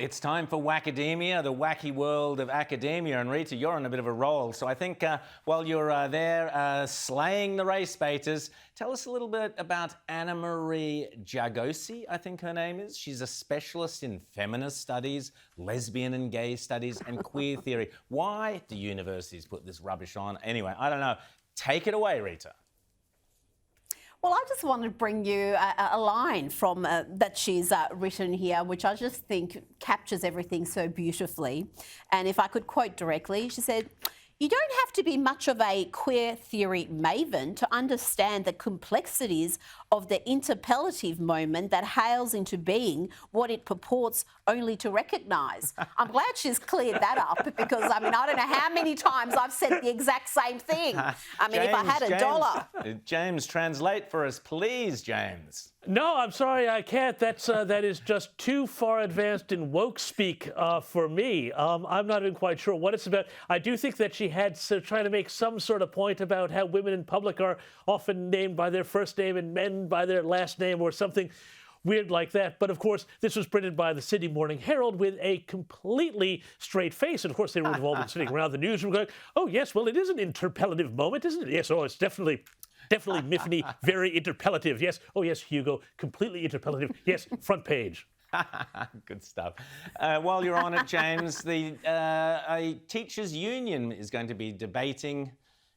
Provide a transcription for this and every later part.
It's time for Wackademia, the wacky world of academia. And Rita, you're on a bit of a roll. So I think while you're there slaying the race baiters, tell us a little bit about Anna Marie Jagosi, I think her name is. She's a specialist in feminist studies, lesbian and gay studies, and queer theory. Why do universities put this rubbish on? Anyway, I don't know. Take it away, Rita. Well, I just wanted to bring you a line from that she's written here, which I just think captures everything so beautifully. And if I could quote directly, she said, "You don't have to be much of a queer theory maven to understand the complexities of the interpellative moment that hails into being what it purports only to recognise." I'm glad she's cleared that up because, I mean, I don't know how many times I've said the exact same thing. I mean, if I had a dollar. James, translate for us, please, James. No, I'm sorry, I can't. That is just too far advanced in woke speak for me. I'm not even quite sure what it's about. I do think that she had trying to make some sort of point about how women in public are often named by their first name and men by their last name or something weird like that. But of course, this was printed by the Sydney Morning Herald with a completely straight face. And of course, they would have all been sitting around the newsroom going, "Oh, yes, well, it is an interpellative moment, isn't it? Yes, oh, it's definitely Miffy, very interpellative. Yes. Oh, yes, Hugo, completely interpellative. Yes, front page." Good stuff. While you're on it, James, a teachers' union is going to be debating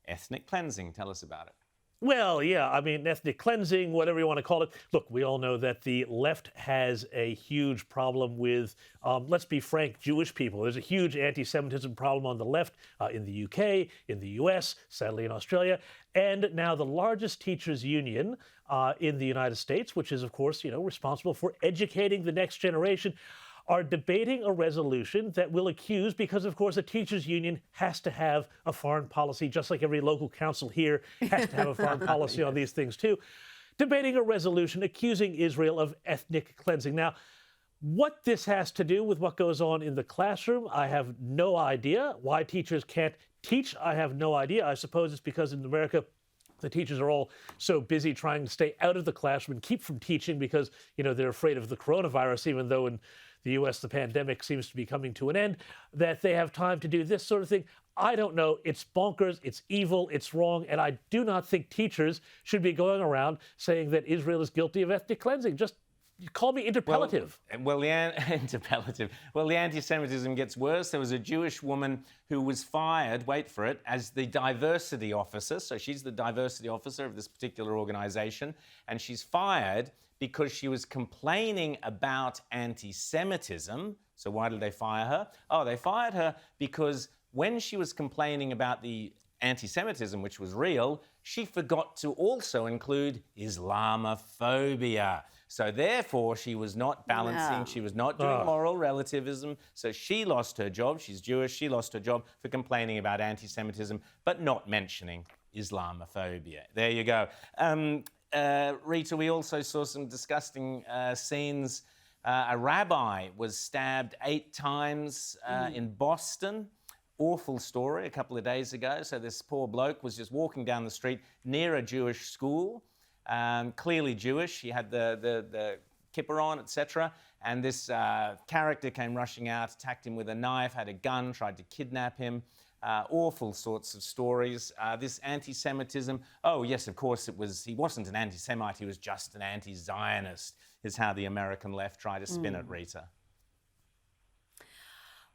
ethnic cleansing. Tell us about it. Well, yeah, I mean, ethnic cleansing, whatever you want to call it. Look, we all know that the left has a huge problem with, let's be frank, Jewish people. There's a huge anti-Semitism problem on the left in the UK, in the US, sadly in Australia, and now the largest teachers' union in the United States, which is, of course, responsible for educating the next generation, are debating a resolution that will accuse, because, of course, a teachers' union has to have a foreign policy, just like every local council here has to have a foreign policy yes. on these things, too, debating a resolution accusing Israel of ethnic cleansing. Now, what this has to do with what goes on in the classroom, I have no idea. Why teachers can't teach, I have no idea. I suppose it's because in America, the teachers are all so busy trying to stay out of the classroom and keep from teaching because, they're afraid of the coronavirus, even though in the U.S. the pandemic seems to be coming to an end, that they have time to do this sort of thing. I don't know. It's bonkers. It's evil. It's wrong. And I do not think teachers should be going around saying that Israel is guilty of ethnic cleansing. Just call me interpellative. Well, the interpellative. Well, the anti-Semitism gets worse. There was a Jewish woman who was fired, wait for it, as the diversity officer. So she's the diversity officer of this particular organization. And she's fired because she was complaining about anti-Semitism. So why did they fire her? Oh, they fired her because when she was complaining about the anti-Semitism, which was real, she forgot to also include Islamophobia. So therefore, she was not balancing, no. She was not doing moral relativism, so she lost her job. She's Jewish, she lost her job for complaining about anti-Semitism, but not mentioning Islamophobia. There you go. Rita, we also saw some disgusting scenes. A rabbi was stabbed 8 times in Boston. Awful story a couple of days ago. So this poor bloke was just walking down the street near a Jewish school, clearly Jewish. He had the kippah on, etc. And this character came rushing out, attacked him with a knife, had a gun, tried to kidnap him. Awful sorts of stories. This anti-Semitism, oh yes, of course he wasn't an anti-Semite, he was just an anti-Zionist, is how the American left try to spin it, Rita.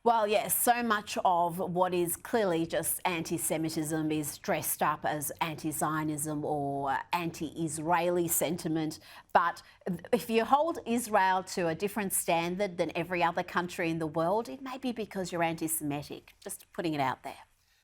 Well, yes, so much of what is clearly just anti-Semitism is dressed up as anti-Zionism or anti-Israeli sentiment. But if you hold Israel to a different standard than every other country in the world, it may be because you're anti-Semitic. Just putting it out there.